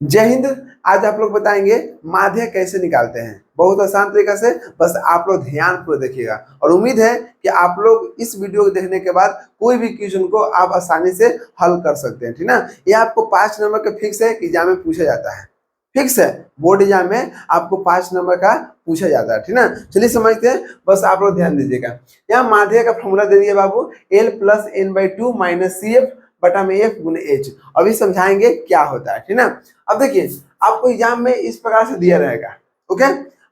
जय हिंद। आज आप लोग बताएंगे माध्य कैसे निकालते हैं, बहुत आसान तरीका से। बस आप लोग ध्यान पूर्वक देखिएगा और उम्मीद है कि आप लोग इस वीडियो को देखने के बाद कोई भी क्वेश्चन को आप आसानी से हल कर सकते हैं, ठीक ना। ये आपको 5 नंबर का फिक्स है कि एग्जाम में पूछा जाता है, फिक्स है। बोर्ड एग्जाम में आपको 5 नंबर का पूछा जाता है, ठीक ना। चलिए समझते हैं, बस आप लोग ध्यान दीजिएगा। यहाँ माध्य का फॉर्मूला दे दिया बाबू, L+n/2 - CF बटा में F गुने H। अभी समझाएंगे क्या होता है, ठीक ना। अब देखिए आपको एग्जाम में इस प्रकार से दिया रहेगा, ओके।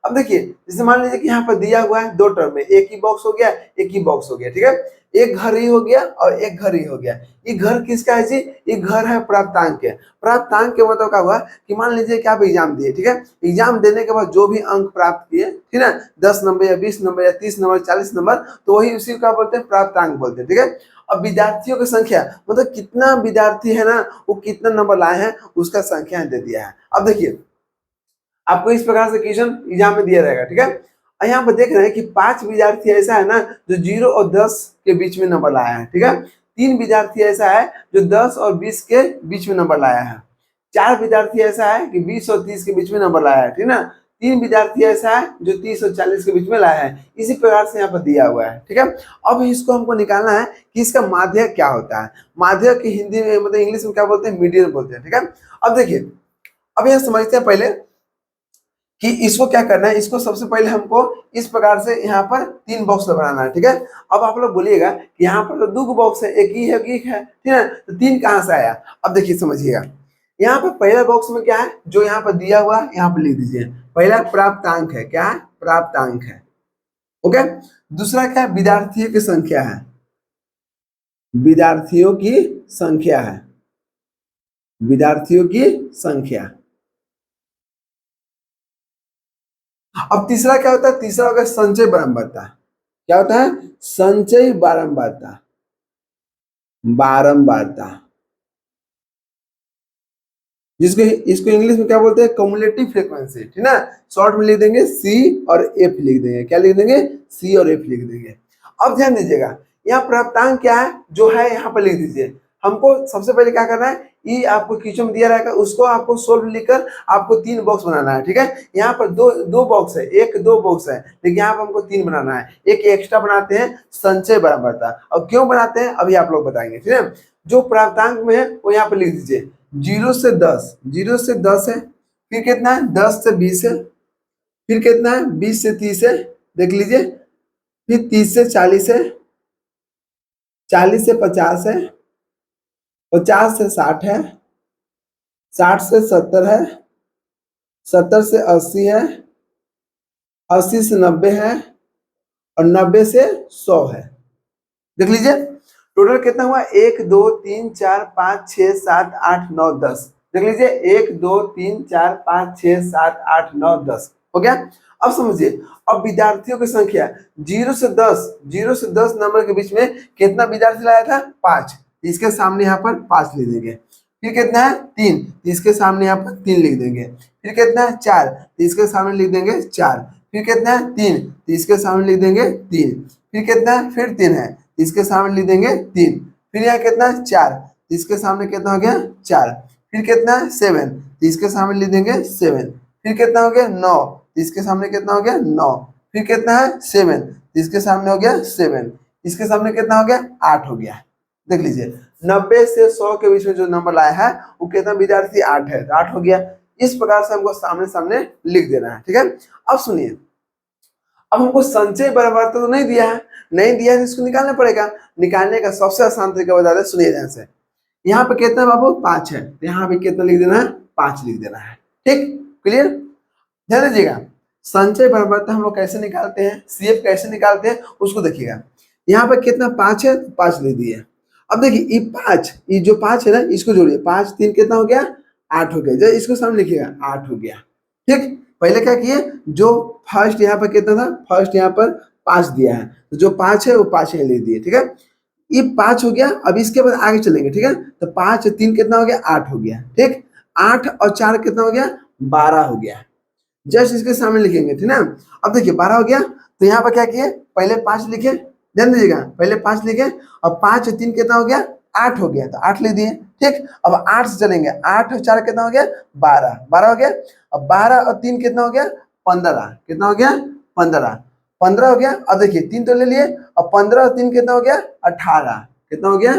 अब देखिए जैसे मान लीजिए कि यहाँ पर दिया हुआ है 2 टर्म में, एक ही बॉक्स हो गया, एक ही बॉक्स हो गया, ठीक है। एक घर ही हो गया और एक घर ही हो गया। ये घर किसका है जी? ये घर है प्राप्तांक के। प्राप्तांक के मतलब क्या हुआ कि मान लीजिए कि आप एग्जाम दिए, ठीक है। एग्जाम देने के बाद जो भी अंक प्राप्त किए, ठीक है, 10 नंबर या 20 नंबर या 30 नंबर 40 नंबर, तो वही उसी का बोलते हैं प्राप्तांक बोलते हैं, ठीक है। अब विद्यार्थियों की संख्या मतलब कितना विद्यार्थी है ना, वो कितना नंबर लाए हैं उसका संख्या दे दिया है। अब देखिए आपको इस प्रकार से क्वेश्चन एग्जाम में दिया रहेगा, ठीक है। और यहाँ पर देख रहे हैं कि 5 विद्यार्थी ऐसा है ना जो 0 और 10 के बीच में नंबर लाया है, ठीक है। 3 विद्यार्थी ऐसा है जो 10 और 20 के बीच में नंबर लाया है। 4 विद्यार्थी ऐसा है कि 20 और 30 के बीच में नंबर लाया है, ठीक ना। 3 विद्यार्थी ऐसा है जो 30 और 40 के बीच में लाया है। इसी प्रकार से यहाँ पर दिया हुआ है, ठीक है। अब इसको हमको निकालना है कि इसका माध्य क्या होता है। माध्य की हिंदी में मतलब इंग्लिश में क्या बोलते हैं? मीडियन बोलते हैं, ठीक है। अब देखिए अब यह समझते हैं पहले कि इसको क्या करना है। इसको सबसे पहले हमको इस प्रकार से यहाँ पर 3 बॉक्स बनाना है, ठीक है। अब आप लोग बोलिएगा कि यहाँ पर तो 2 बॉक्स है, एक ही है एक है, ठीक है, तो 3 कहाँ से आया? अब देखिए समझिएगा, यहाँ पर पहला बॉक्स में क्या है जो यहाँ पर दिया हुआ है, यहाँ पर लिख दीजिए। पहला प्राप्तांक है, क्या है? प्राप्तांक है, ओके। दूसरा क्या है? विद्यार्थियों की संख्या है, विद्यार्थियों की संख्या है, विद्यार्थियों की संख्या। अब तीसरा क्या होता है? तीसरा होगा संचय बारंबारता। क्या होता है? संचय बारंबारता, बारंबारता, जिसको इसको इंग्लिश में क्या बोलते हैं? कम्युलेटिव फ्रीक्वेंसी, ठीक ना। शॉर्ट में लिख देंगे सी और एफ लिख देंगे। क्या लिख देंगे? सी और एफ लिख देंगे। अब ध्यान दीजिएगा, यहाँ प्राप्तांक क्या है जो है यहाँ पर लिख दीजिए। हमको सबसे पहले क्या करना है, ये आपको क्वेश्चन में दिया रहेगा, उसको आपको सोल्व लिखकर आपको 3 बॉक्स बनाना है, ठीक है। यहाँ पर दो दो बॉक्स है, एक दो बॉक्स है, लेकिन यहाँ पर हमको 3 बनाना है। एक एक्स्ट्रा बनाते हैं संचय बारंबारता। और क्यों बनाते हैं अभी आप लोग बताएंगे, ठीक है। जो प्राप्तांक में है वो यहाँ पर लिख दीजिए। 0 से 10, 0 से 10 है, फिर कितना है? 10 से 20 है, फिर कितना है? 20 से 30 है, देख लीजिए। फिर 30 से 40 है, 40 से 50 है, 50 से 60 है, 60 से 70 है, 70 से 80 है, 80 से 90 है और 90 से 100 है। देख लीजिए टोटल कितना हुआ? 1 2 3 4 5 6 7 8 9 10। देख लीजिए 1 2 3 4 5 6 7 8 9 10 हो गया। अब समझिए, अब विद्यार्थियों की संख्या 0 से 10, 0 से 10 नंबर के बीच में कितना विद्यार्थी लाया था? 5। इसके सामने यहाँ पर 5 लिख देंगे। फिर कितना है? 3, इसके सामने यहाँ पर 3 लिख देंगे। फिर कितना है? 4, इसके सामने लिख देंगे 4। फिर कितना है? 3, इसके सामने लिख देंगे 3। फिर कितना है? फिर 3 है, इसके सामने लिख देंगे 3। फिर यहाँ कितना है? 4, इसके सामने कितना हो गया? 4। फिर कितना है? 7, इसके सामने लिख देंगे 7। फिर कितना हो गया? 9, इसके सामने कितना हो गया? 9। फिर कितना है? 7, इसके सामने हो गया 7। इसके सामने कितना हो गया? 8 हो गया। देख लीजिए 90 से 100 के बीच में जो नंबर लाया है वो कितना विद्यार्थी? 8 है, 8 हो गया। इस प्रकार से हमको सामने सामने लिख देना है, ठीक है। अब सुनिए, अब हमको संचय बारंबारता तो नहीं दिया है, नहीं दिया है तो इसको निकालना पड़ेगा। निकालने का सबसे आसान तरीका बता दें, सुनिए ध्यान से। यहाँ पे कितना है बाबू? 5 है, तो यहाँ पे कितना लिख देना है? 5 लिख देना है, ठीक, क्लियर। ध्यान दीजिएगा, संचय बारंबारता हम लोग कैसे निकालते हैं, सीएफ कैसे निकालते हैं उसको देखिएगा। यहाँ पे कितना? 5 है, 5 लिख दिए। अब देखिए ये 5, ये जो 5 है ना इसको जोड़िए, 5 3 कितना हो गया? 8 हो गया। जब इसको सामने लिखिएगा 8 हो गया, ठीक। पहले क्या किए, जो फर्स्ट यहाँ पर कितना था? फर्स्ट यहाँ पर 5 दिया है, तो जो 5 है वो 5 यहाँ लिख दिए, ठीक है। ये 5 हो गया। अब इसके बाद आगे चलेंगे, ठीक है। तो 5 3 कितना हो गया? 8 हो गया, ठीक। 8 और 4 कितना हो गया? 12 हो गया। जस्ट इसके सामने लिखेंगे, ठीक ना। अब देखिए 12 हो गया, तो यहाँ पर क्या किए? पहले 5 लिखे, ध्यान दीजिएगा, पहले 5 लिखे और 5 3 कितना हो गया? 8 हो गया तो 8 लिख दिए। ठीक, अब 8 से चलेंगे, 8 और 4 कितना हो गया 12, 12 हो गया। अब 12 और 3 कितना हो गया 15, कितना हो गया 15, 15 हो गया। अब देखिए 3 तो ले लिए, अब 15 और 3 कितना हो गया 18, कितना हो गया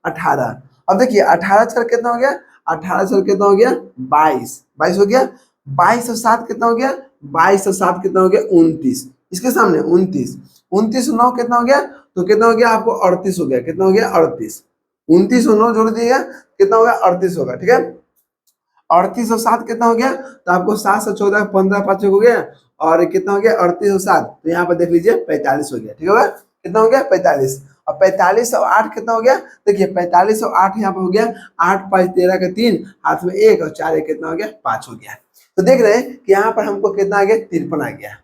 18। अब देखिए 18 4 कितना हो गया, 18 4 कितना हो गया 22, 22 हो गया। 22 और 7 कितना हो गया, 22 और 7 कितना हो गया 29, इसके सामने 29, 29 और 9 कितना हो गया, तो कितना हो गया आपको 38 हो गया, कितना हो गया 38। 29 और 9 जोड़ दिएगा कितना होगा 38 होगा। ठीक है, 38 और 7 कितना हो गया, तो आपको 7 से 14 15 5 हो गया, और कितना हो गया 38 और 7, तो यहाँ पर देख लीजिए 45 हो गया। ठीक होगा, कितना हो गया 45। और 45 और 8 कितना हो गया, देखिए 45 और 8 यहाँ पर हो गया 8 5 13 का 3, हाथ में 1 और 4 कितना हो गया 5 हो गया। तो देख रहे हैं कि यहाँ पर हमको कितना आ गया 53 आ गया।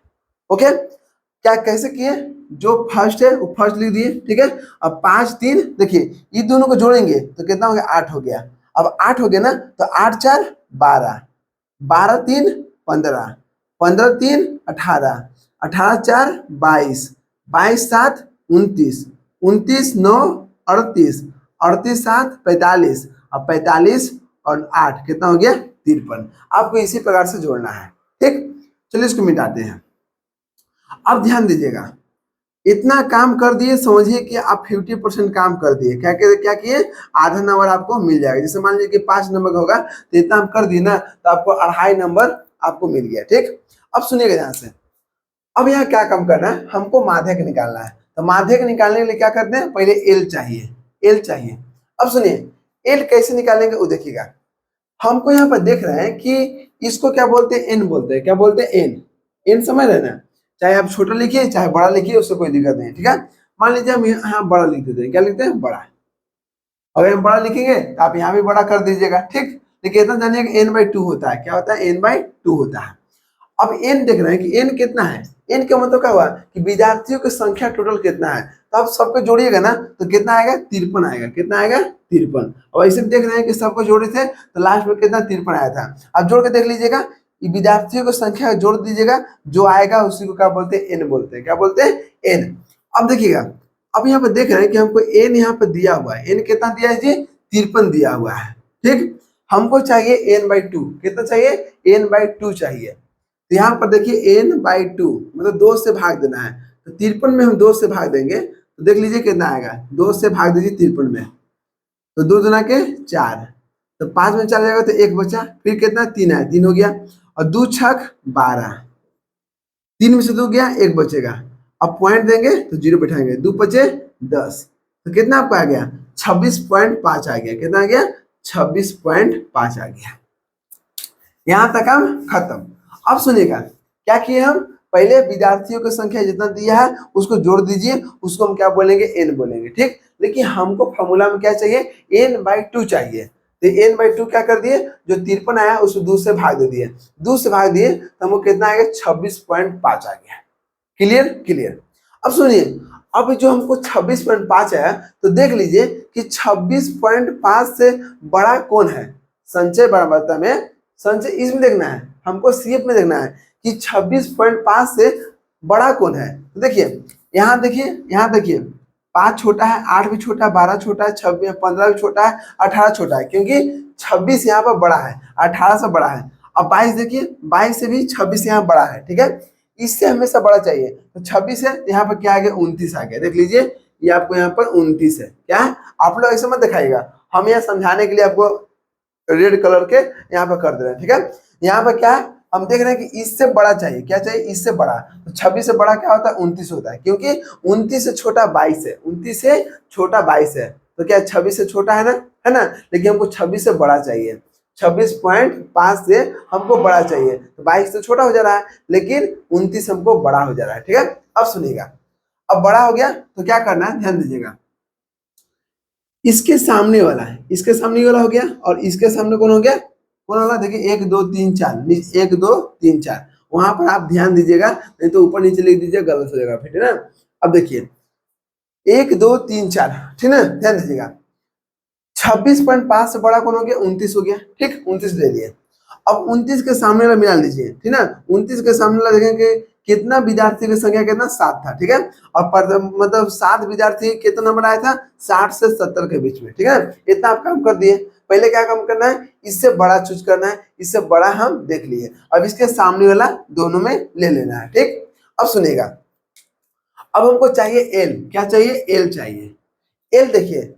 ओके, क्या कैसे किए, जो फर्स्ट है वो फर्स्ट लिख दिए। ठीक है, अब 5 3 देखिए ये दोनों को जोड़ेंगे तो कितना हो गया 8 हो गया। अब 8 हो गया ना, तो 8 4 12, 12 3 15, 15 3 18, 18 4 22, 22 7 29, 29 9 38, 38 7 45, अब 45 और 8 कितना हो गया 53। आपको इसी प्रकार से जोड़ना है। ठीक, चलिए इसको मिटाते हैं। अब ध्यान दीजिएगा, इतना काम कर दिए, समझिए कि आप 50% काम कर दिए। क्या किए, आधा नंबर आपको मिल जाएगा। जैसे मान लीजिए कि 5 नंबर का होगा तो इतना हम कर दिए ना, तो आपको 2.5 नंबर आपको मिल गया। ठीक, अब सुनिएगा ध्यान से। अब यहाँ क्या काम करना है, हमको माध्यक निकालना है। तो माध्यक निकालने के लिए क्या करते हैं, पहले एल चाहिए, एल चाहिए। अब सुनिए एल कैसे निकालेंगे वो देखिएगा। हमको यहाँ पर देख रहे हैं कि इसको क्या बोलते हैं, एन बोलते हैं। क्या बोलते हैं, एन। एन समझ रहे ना, चाहे आप छोटा लिखिए चाहे बड़ा लिखिए, उससे कोई दिक्कत नहीं। ठीक है, मान लीजिए हम यहाँ बड़ा लिख देते हैं। क्या लिखते हैं, बड़ा। अगर हम बड़ा लिखेंगे तो आप यहाँ भी बड़ा कर दीजिएगा। ठीक, लेकिन इतना जानिए n/2 होता है। क्या होता है, n/2 होता है। अब n देख रहे हैं कि n कितना है। n का मतलब क्या हुआ कि विद्यार्थियों की संख्या टोटल कितना है, तो आप सबको जोड़िएगा ना तो कितना आएगा 53 आएगा। कितना आएगा 53। और ऐसे देख रहे हैं कि सबको जोड़े थे तो लास्ट में कितना 53 आया था। अब जोड़ के देख लीजिएगा, विद्यार्थियों की संख्या जोड़ दीजिएगा, जो आएगा उसी को क्या बोलते हैं, n बोलते हैं। क्या बोलते हैं, n। अब देखिएगा, अब यहाँ पे देख रहे हैं कि हमको n यहाँ पे दिया हुआ है। n कितना दिया है जी, 53 दिया हुआ है। ठीक, हमको चाहिए n/2। कितना चाहिए, n/2 चाहिए। तो यहाँ पर देखिए n/2 मतलब 2 से भाग देना है। तो 53 में हम 2 से भाग देंगे तो देख लीजिए कितना आएगा, 2 से भाग दीजिए 53 में, तो 2 दूना के 4, तो 5 में 4 जाएगा तो 1 बचा, फिर कितना 3 आया, 3 हो गया। और 2 छक 12, 3 में से 2 गया 1 बचेगा। अब पॉइंट देंगे तो 0 बैठाएंगे, 2 बचे 10, तो कितना आपका आ गया 26.5 आ गया। कितना आ गया 26.5 आ गया। यहाँ तक हम खत्म। अब सुनिएगा क्या किए हम, पहले विद्यार्थियों की संख्या जितना दिया है उसको जोड़ दीजिए, उसको हम क्या बोलेंगे, n बोलेंगे। ठीक, लेकिन हमको फॉर्मूला में क्या चाहिए, n/2 चाहिए। तो n/2 क्या कर दिए, जो 53 आया उसको 2 से भाग दे दिए, 2 से भाग दिए तो हमको कितना आएगा 26.5 आ गया। Clear, clear. अब सुनिए, अब जो हमको 26.5 आया तो देख लीजिए कि 26.5 से बड़ा कौन है। संचय बराबरता में संचय इसमें देखना है, हमको सीएफ में देखना है कि 26.5 से बड़ा कौन है। तो देखिए यहाँ देखिए, यहाँ देखिए 5 छोटा है, 8 भी छोटा है, 12 छोटा है, 26 15 भी छोटा है, 18 छोटा है, क्योंकि 26 यहाँ पर बड़ा है, 18 से बड़ा है। अब 22 देखिए, 22 से भी 26 यहाँ बड़ा है। ठीक है, इससे हमेशा बड़ा चाहिए। तो 26 है, यहाँ पर क्या आ गया 29 आ गया। देख लीजिए ये आपको यहाँ पर 29 है। क्या है, आप लोग ऐसे मत दिखाइएगा, हम यहाँ समझाने के लिए आपको रेड कलर के यहाँ पर कर दे रहे हैं। ठीक है, यहाँ पर क्या है, हम देख रहे हैं कि इससे बड़ा चाहिए। क्या चाहिए, इससे बड़ा। तो 26 से बड़ा क्या होता है 29 होता है, क्योंकि 29 से छोटा 22 है, 29 से छोटा 22 है। तो क्या 26 से छोटा है ना, लेकिन हमको 26 से बड़ा चाहिए। 26.5 से हमको बड़ा चाहिए, तो 22 से छोटा हो जा रहा है, लेकिन 29 हमको बड़ा हो जा रहा है। ठीक है, अब सुनिएगा, अब बड़ा हो गया तो क्या करना है, ध्यान दीजिएगा। इसके सामने वाला है, इसके सामने वाला हो गया, और इसके सामने कौन हो गया, कौन वाला, देखिए 1 2 3 4, 1 2 3 4, वहां पर आप ध्यान दीजिएगा, नहीं तो ऊपर नीचे लिख दीजिए, गलत हो जाएगा फिर, है ना। अब देखिए 1 2 3 4, ठीक है, ध्यान दीजिएगा। 26.5 से बड़ा कौन हो गया, 29 हो गया। ठीक, 29 ले लिए। अब 29 के सामने वाला मिला लीजिए, ठीक ना। 29 के सामने वाला देखेंगे कितना विद्यार्थी की संख्या कितना 7 था, ठीक है। और मतलब 7 विद्यार्थी कितना नंबर आया था 60 से 70 के बीच में, ठीक है। इतना आप काम कर दिए। पहले क्या काम करना है, इससे बड़ा चूज करना है, इससे बड़ा हम देख लिए। अब इसके सामने वाला दोनों में ले लेना है, ठीक। अब सुनिएगा, अब हमको चाहिए एल। क्या चाहिए, एल चाहिए। एल देखिए,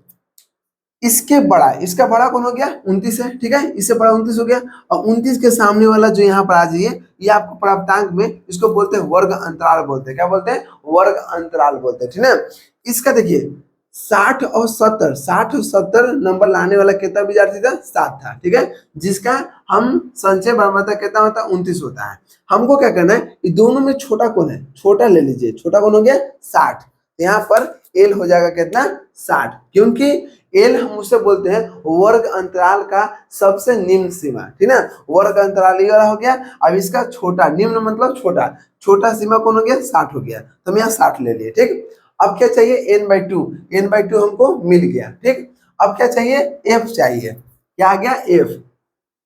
इसके बड़ा, इसका बड़ा कौन हो गया 29 है, ठीक है। इससे बड़ा 29 हो गया। और 29 के सामने वाला जो यहाँ पर आ जाइए, ये आपको प्राप्तांक में इसको बोलते हैं वर्ग अंतराल बोलते हैं। क्या बोलते हैं, वर्ग अंतराल बोलते हैं, ठीक है। इसका देखिए 60 और 70, 60 और 70 नंबर लाने वाला कितना विद्यार्थी था, 7 था, ठीक है। जिसका हम संचय बराबर कितना होता है 29 होता है। हमको क्या करना है, ये दोनों में छोटा कौन है, छोटा ले लीजिए। छोटा कौन हो गया 60। यहाँ पर एल हो जाएगा कितना 60, क्योंकि एल हम उसे बोलते हैं वर्ग अंतराल का सबसे निम्न सीमा, ठीक है। वर्ग अंतराल ये वाला हो गया। अब इसका छोटा, निम्न मतलब छोटा, छोटा सीमा कौन हो गया 60 हो गया। तो हम यहाँ 60 ले लिए, ठीक। अब क्या चाहिए n/2, n/2 हमको मिल गया, ठीक। अब क्या चाहिए, एफ चाहिए। क्या आ गया, एफ।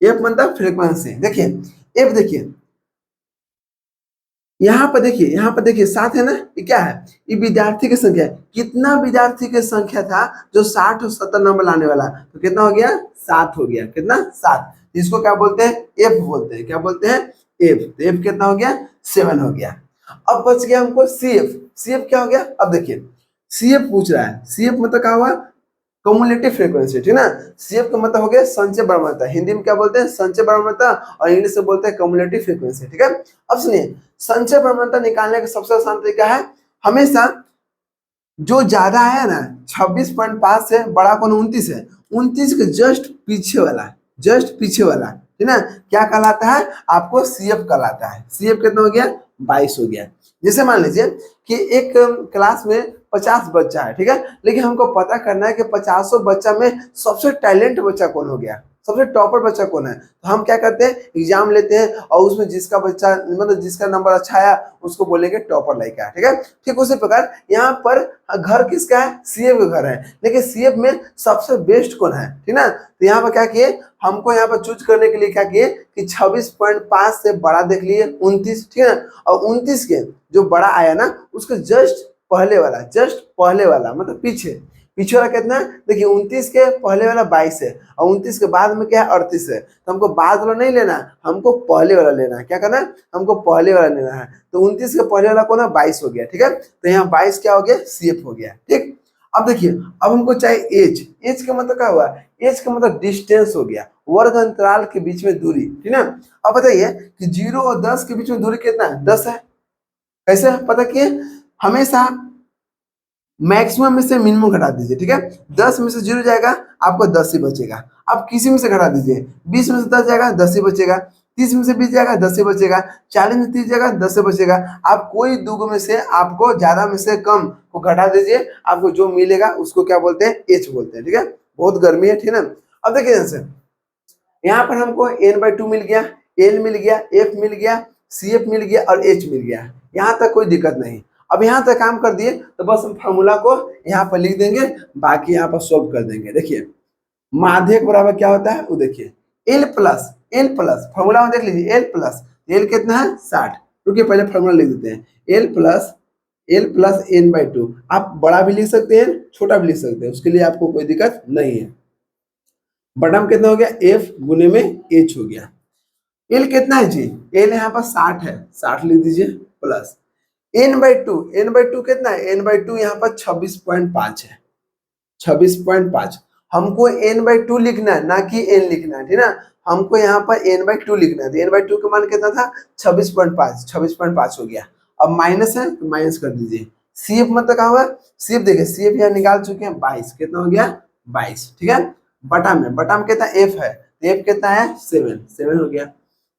एफ मतलब फ्रीक्वेंसी। देखिए एफ, देखिए यहाँ पर देखिए, यहाँ पर देखिए 7 है ना, ये क्या है, ये विद्यार्थी की संख्या है। कितना विद्यार्थी की संख्या था जो 60 और 70 नंबर लाने वाला, तो कितना हो गया 7 हो गया। कितना 7। इसको क्या बोलते हैं, एफ बोलते हैं। क्या बोलते हैं, एफ। तो एफ कितना हो गया 7 हो गया। अब बच गया हमको सी एफ। सी एफ क्या हो गया, अब देखिए सी एफ पूछ रहा है। सी एफ मतलब क्या हुआ, कम्युलेटिव फ्रीक्वेंसी, ठीक ना। सीएफ का मतलब हो गया संचय बराबर। हिंदी में क्या बोलते हैं, संचय बराबर, और इंग्लिश से बोलते हैं कम्युलेटिव फ्रीक्वेंसी, ठीक है। अब सुनिए, संचय बराबर निकालने का सबसे आसान तरीका है, हमेशा जो ज्यादा है ना 26.5 से बड़ा कौन 29 है, 29 के जस्ट पीछे वाला, जस्ट पीछे वाला, ठीक ना, क्या कहलाता है, आपको सीएफ कहलाता है। सीएफ कितना हो गया 22 हो गया। जैसे मान लीजिए कि एक क्लास में 50 बच्चा है, ठीक है, लेकिन हमको पता करना है कि 50 बच्चा में सबसे टैलेंट बच्चा कौन हो गया, सबसे टॉपर बच्चा कौन है। तो हम क्या करते हैं, एग्जाम लेते हैं और उसमें जिसका बच्चा मतलब जिसका नंबर अच्छा आया उसको बोलेंगे टॉपर लड़का, ठीक है। ठीक उसी प्रकार यहाँ पर घर किसका है, सीएफ का घर है, लेकिन सीएफ में सबसे बेस्ट कौन है, ठीक ना। तो यहाँ पर क्या किए, हमको यहाँ पर चूज करने के लिए क्या किए कि 26.5 से बड़ा देख लिए 29, ठीक है। और 29 के जो बड़ा आया ना उसके जस्ट पहले वाला, जस्ट पहले वाला मतलब पीछे, पीछे वाला कितना है, देखिए 29 के पहले वाला 22 है और 29 के बाद में क्या है 38 है। तो हमको बाद वाला नहीं लेना, हमको पहले वाला लेना है। क्या करना है, हमको पहले वाला लेना है। तो 29 के पहले वाला कौन है 22 हो गया, ठीक है। तो यहाँ 22 क्या हो गया, सीएफ हो गया, ठीक। अब देखिए, अब हमको चाहिए एज। एज का मतलब क्या हुआ, एज का मतलब डिस्टेंस हो गया, वर्ग अंतराल के बीच में दूरी, ठीक है। अब बताइए कि 0 और 10 के बीच में दूरी कितना है, 10 है। कैसे पता किए, हमेशा मैक्सिमम में से मिनिमम घटा दीजिए, ठीक है। 10 में से 0 जाएगा आपको 10 ही बचेगा। अब किसी में से घटा दीजिए, 20 में से 10 जाएगा 10 ही बचेगा, 30 में से 20 जाएगा 10 ही बचेगा, 40 में से 30 जाएगा 10 ही बचेगा। आप कोई दो में से आपको ज्यादा में से कम को घटा दीजिए, आपको जो मिलेगा उसको क्या बोलते हैं, एच बोलते हैं, ठीक है। बहुत गर्मी है, ठीक है। अब देखिए जैसे यहाँ पर हमको n/2 मिल गया, एल मिल गया, एफ मिल गया, सी एफ मिल गया और एच मिल गया। यहाँ तक कोई दिक्कत नहीं। अब यहाँ तक काम कर दिए तो बस हम फार्मूला को यहाँ पर लिख देंगे, बाकी यहाँ पर सोल्व कर देंगे। देखिए माध्यक बराबर क्या होता है वो देखिए, L plus, L plus formula में देख लीजिए, एल प्लस, एल कितना है 60। रुकिए पहले फॉर्मूला लिख देते हैं, एल प्लस n/2। आप बड़ा भी लिख सकते हैं छोटा भी लिख सकते हैं, उसके लिए आपको कोई दिक्कत नहीं है। बटम कितना हो गया, एफ गुने में एच हो गया। एल कितना है जी, एल यहाँ पर 60 है, 60 लिख दीजिए, प्लस n/2, n/2 कितना है, n/2 यहाँ पर 26.5 है, 26.5। हमको n/2 लिखना है ना कि n लिखना है, ठीक है ना। हमको यहाँ पर n/2 लिखना है, तो n/2 का मान कितना था 26.5, 26.5 हो गया। अब माइनस है तो माइनस कर दीजिए। सीएफ मतलब क्या हुआ, सीएफ देखिए, सीएफ यहाँ निकाल चुके हैं 22, कितना हो गया 22, ठीक है। बटा में कितना एफ है, एफ कितना है 7, 7 हो गया।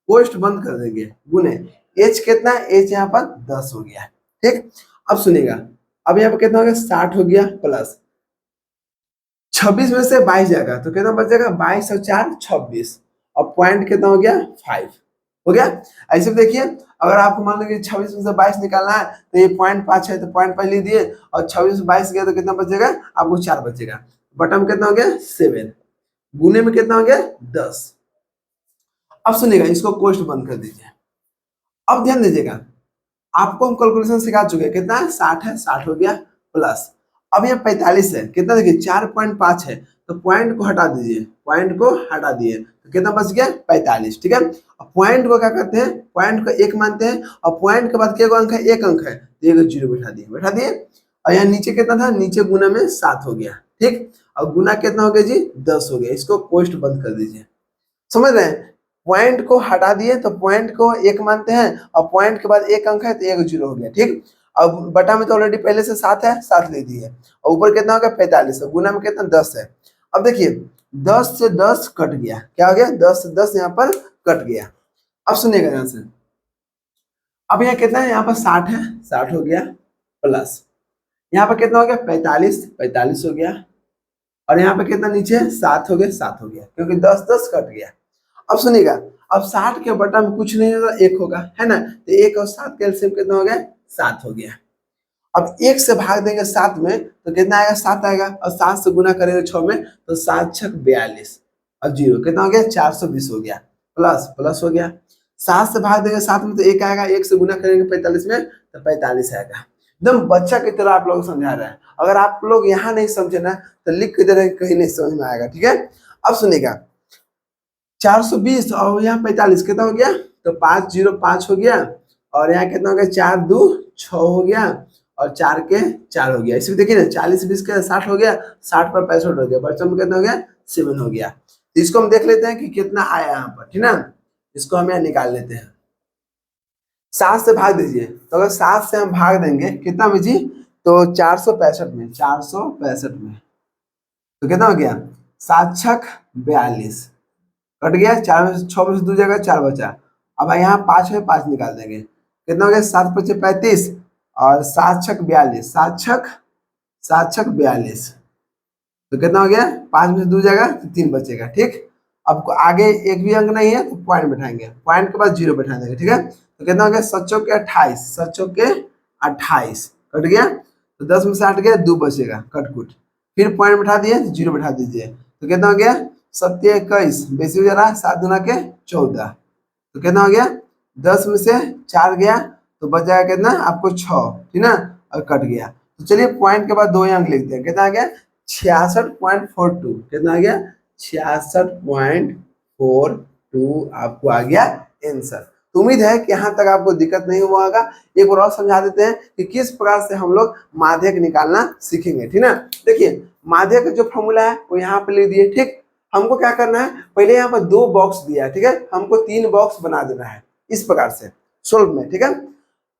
पोस्ट बंद कर देंगे, गुने एच कितना है, एच यहाँ पर 10 हो गया, ठीक। अब सुनिएगा, अब यहाँ पर कितना हो गया 60 हो गया, प्लस 26 में से 22 जाएगा तो कितना बच जाएगा, 22 और 4 26। अब पॉइंट कितना हो गया 5 हो गया। ऐसे देखिए, अगर आपको मान लीजिए 26 में से 22 निकालना है तो ये पॉइंट 5 है, तो पॉइंट 5 लिख दिए और 26 में 22 गया तो कितना बचेगा, आपको 4 बचेगा। बटन कितना हो गया 7, गुने में कितना हो गया 10। अब सुनिएगा, इसको कोष्ट बंद कर दीजिए। अब ध्यान दीजिएगा, आपको हम कैलकुलेशन सिखा चुके हैं, कितना है 60 है, 60 हो गया प्लस, अब ये 45 है, कितना देखिए 4.5 है, तो पॉइंट को हटा दीजिए, पॉइंट को हटा दिए तो कितना बच गया 45, ठीक है। अब पॉइंट को क्या करते हैं, पॉइंट को एक मानते हैं, और पॉइंट के बाद क्या अंक है, एक अंक है, तो एक जीरो बैठा दिए, और यहाँ नीचे कितना था, नीचे गुना में 7 हो गया, ठीक। अब गुना कितना हो गया जी 10 हो गया, इसको कोष्ट बंद कर दीजिए, समझ रहे हैं। पॉइंट को हटा दिए तो पॉइंट को एक मानते हैं, और पॉइंट के बाद एक अंक है तो एक जीरो हो गया, ठीक। अब बटा में तो ऑलरेडी पहले से 7 है, 7 ले दिए, और ऊपर कितना हो गया 45, गुना में कितना 10 है। अब देखिए 10 से 10 कट गया, क्या हो गया 10 से 10 यहाँ पर कट गया। अब सुनिएगा ध्यान से, अब यहाँ कितना है, यहाँ पर 60 है, 60 हो गया प्लस, यहाँ पर कितना हो गया 45, 45 हो गया, और यहाँ पे कितना नीचे 7 हो गया, 7 हो गया, क्योंकि 10 10 कट गया। अब सुनिएगा, अब 60 के बटा में कुछ नहीं होगा, 1 होगा, है ना, तो 1 और 7 का एलसीएम कितना हो गया 7 हो गया। अब 1 से भाग देंगे 7 में तो कितना आएगा 7 आएगा, और 7 से गुना करेंगे 6 में तो 7 छक 42, और जीरो कितना हो गया 420 हो गया, प्लस प्लस हो गया। 7 से भाग देंगे 7 में तो 1 आएगा, 1 से गुना करेंगे 45 में तो 45 आएगा। एकदम बच्चा की तरह आप लोग समझा रहे हैं, अगर आप लोग यहाँ नहीं समझे ना तो लिख के दे रहे कहीं नहीं समझ में आएगा, ठीक है। अब सुनिएगा 420 और यहाँ 45 कितना हो गया, तो 505 हो गया, और यहाँ कितना हो गया 4 2 6 हो गया, और 4 के 4 हो गया। इसमें देखिए ना 40 20 का 60 हो गया, 60 पर 65 हो गया, बच्चों में कितना हो गया 7 हो गया। तो इसको हम देख लेते हैं कि कितना आया यहाँ पर, ठीक ना, इसको हम यहाँ निकाल लेते हैं। 7 से भाग दीजिए, तो अगर 7 से हम भाग देंगे कितना में जी, तो 465 में, 465 में तो कितना हो गया 7 छक 42 कट गया, 4 में से 6 में से 2 जगह 4 बचा। अब यहाँ 5 है, 5 निकाल देंगे, कितना हो गया 7 5 35, और 7 छक 42, 7 छक 42, तो कितना हो गया 5 में से 2 जगह 3 बचेगा, ठीक। अब आगे एक भी अंक नहीं है तो पॉइंट बैठाएंगे, पॉइंट के बाद जीरो बैठा देंगे, ठीक है। तो कितना हो गया 7 चौके 28, 7 चौके 28 कट गया, तो 10 में से 8 गया 2 बचेगा कटकुट, फिर पॉइंट बैठा दिए जीरो बैठा दीजिए, तो कितना हो गया 7 21 बेसी हो जा रहा है, 7 दूना के 14, तो कितना हो गया 10 में से 4 गया तो बच जाएगा कितना आपको 6, ठीक ना, और कट गया। तो चलिए पॉइंट के बाद 2 अंक लिखते हैं, कितना आ गया 66.42, कितना आ गया 66.42 आपको आ गया आंसर। तो उम्मीद है कि यहाँ तक आपको दिक्कत नहीं हुआ होगा। एक बार और समझा देते हैं कि किस प्रकार से हम लोग माध्यक निकालना सीखेंगे, ठीक ना। देखिए माध्यक का जो फॉर्मूला है वो यहाँ पे लिख दिए, ठीक। हमको क्या करना है, पहले यहाँ पर 2 बॉक्स दिया है, ठीक है, हमको 3 बॉक्स बना देना है इस प्रकार से सोल्व में, ठीक है।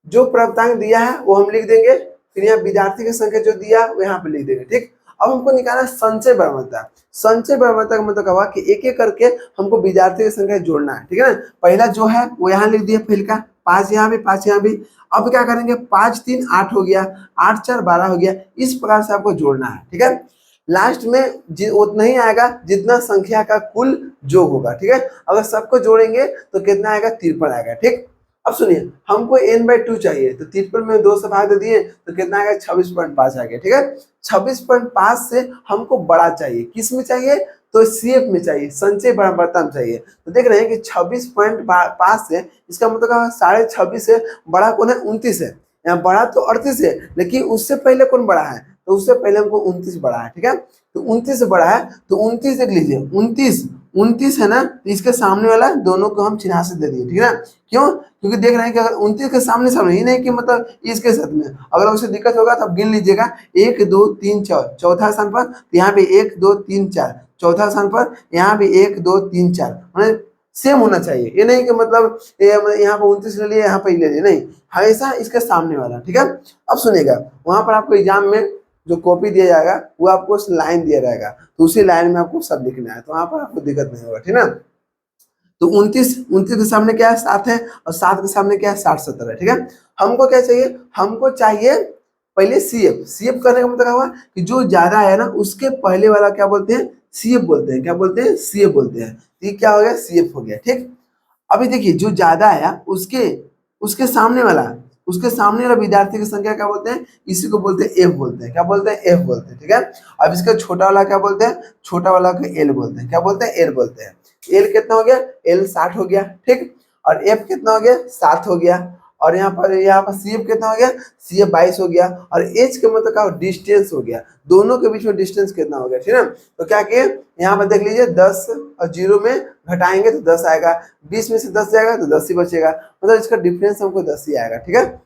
जो प्राप्तांक दिया है वो हम लिख देंगे, फिर यहाँ विद्यार्थी की संख्या जो दिया वो यहाँ पे लिख देंगे, ठीक। अब हमको निकालना संचय बराबरता। संचय बराबरता का मतलब हुआ कि एक एक करके हमको विद्यार्थी की संख्या जोड़ना है, ठीक है ना। पहला जो है वो यहाँ लिख दिया, फिर का 5 यहाँ भी 5 यहाँ भी। अब क्या करेंगे 5 3 8 हो गया, 8 4 12 हो गया, इस प्रकार से आपको जोड़ना है, ठीक है। लास्ट में उतना ही आएगा जितना संख्या का कुल योग होगा, ठीक है। अगर सबको जोड़ेंगे तो कितना आएगा 53 आएगा, ठीक। अब सुनिए हमको n/2 चाहिए, तो 53 में 2 से भाग दे दिए तो कितना आएगा 26.5 आ गया, ठीक है। 26.5 से हमको बड़ा चाहिए, किस में चाहिए, तो CF में चाहिए, संचय बराबरता में चाहिए। तो देख रहे हैं कि 26.5 से इसका मतलब 26.5 से बड़ा कौन है 29 है, यहाँ बड़ा तो 38 है, लेकिन उससे पहले कौन बड़ा है, तो उससे पहले हमको 29 बड़ा है, ठीक है। तो 29 से बड़ा है तो 29 देख लीजिए, 29 है ना, तो इसके सामने वाला दोनों को हम 86 दे दिए, ठीक है ना। क्यों, क्योंकि देख रहे हैं कि अगर 29 के सामने सामने ही नहीं कि मतलब इसके साथ में अगर उसे दिक्कत होगा तो आप गिन लीजिएगा 1 2 3 4 चौथा स्थान पर, तो यहाँ पे 1 2 3 4 चौथा स्थान पर, यहाँ पे 1 2 3 4 मतलब सेम होना चाहिए। ये नहीं कि मतलब यहाँ पे 29 ले लिए यहाँ पे ले लिए, नहीं, हमेशा इसके सामने वाला, ठीक है। अब सुनिएगा वहां पर आपको एग्जाम में जो कॉपी दिया जाएगा वो आपको लाइन दिया रहेगा, तो उसी लाइन में आपको सब लिखना है, तो वहां पर आपको दिक्कत नहीं होगा, ठीक ना। तो 29 के सामने क्या है 7 है, और 7 के सामने क्या है 60 70 है, ठीक है। हमको क्या चाहिए, हमको चाहिए पहले CF करने का मतलब हुआ कि जो ज्यादा है ना उसके पहले वाला क्या बोलते हैं CF बोलते हैं, क्या बोलते हैं CF बोलते हैं। तो ये क्या हो गया CF हो गया, ठीक। अभी देखिए जो ज्यादा आया उसके उसके सामने वाला विद्यार्थी की संख्या क्या बोलते हैं, इसी को बोलते हैं F बोलते हैं, क्या बोलते हैं F बोलते हैं, ठीक है। अब इसका छोटा वाला क्या बोलते हैं, छोटा वाला को L बोलते हैं, क्या बोलते हैं L बोलते हैं। L कितना हो गया, L 60 हो गया, ठीक। और F कितना हो गया 7 हो गया, और यहाँ पर CF कितना हो गया, CF 22 हो गया, और एच के मतलब क्या, डिस्टेंस हो गया, दोनों के बीच में डिस्टेंस कितना हो गया, ठीक है। तो क्या किए, यहाँ पर देख लीजिए 10 और 0 में घटाएंगे तो 10 आएगा, 20 में से 10 जाएगा तो 10 ही बचेगा, मतलब इसका डिफरेंस हमको 10 ही आएगा, ठीक है।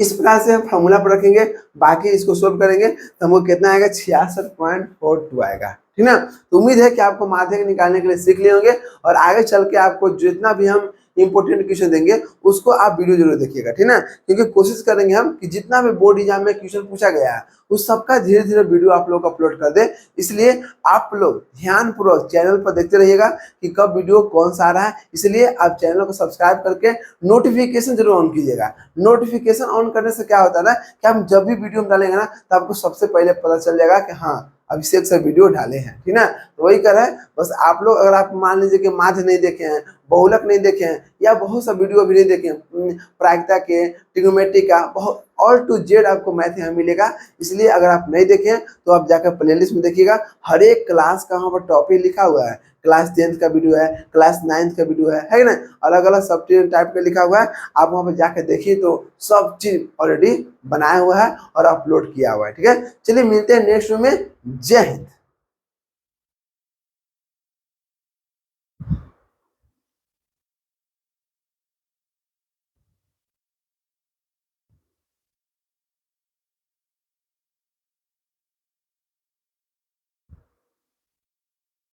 इस प्रकार से हम फार्मूला पर रखेंगे, बाकी इसको सोल्व करेंगे तो हमको कितना आएगा, 66.42 आएगा, ठीक ना। तो उम्मीद है कि आपको माध्यक निकालने के लिए सीख लिए होंगे, और आगे चल के आपको जितना भी हम इंपोर्टेंट क्वेश्चन देंगे उसको आप वीडियो जरूर देखिएगा, ठीक ना, क्योंकि कोशिश करेंगे हम कि जितना भी बोर्ड एग्जाम में क्वेश्चन पूछा गया है उस सबका धीरे धीरे वीडियो आप लोग अपलोड कर दे। इसलिए आप लोग ध्यानपूर्वक चैनल पर देखते रहिएगा कि कब वीडियो कौन सा आ रहा है, इसलिए आप चैनल को सब्सक्राइब करके नोटिफिकेशन जरूर ऑन कीजिएगा। नोटिफिकेशन ऑन करने से क्या होता है ना कि हम जब भी वीडियो में डालेंगे ना तो आपको सबसे पहले पता चल जाएगा कि हाँ अभिषेक सर वीडियो डाले हैं, ठीक ना। तो वही कर है, बस आप लोग अगर आप मान लीजिए कि माध्य नहीं देखे हैं, बहुलक नहीं देखे हैं, या बहुत सा वीडियो अभी नहीं देखे हैं, प्रायिकता के, ट्रिग्नोमेट्री का, बहुत ऑल टू जेड आपको मैथ यहाँ मिलेगा। इसलिए अगर आप नहीं देखे हैं तो आप जाकर प्लेलिस्ट में देखिएगा, हर एक क्लास का वहाँ पर टॉपिक लिखा हुआ है, क्लास 10th का वीडियो है, क्लास 9th का वीडियो है ना, अलग अलग सब टाइप का लिखा हुआ है। आप वहाँ पर जाकर देखिए तो सब चीज ऑलरेडी बनाया हुआ है और अपलोड किया हुआ है, ठीक है। चलिए मिलते हैं नेक्स्ट में, जय हिंद।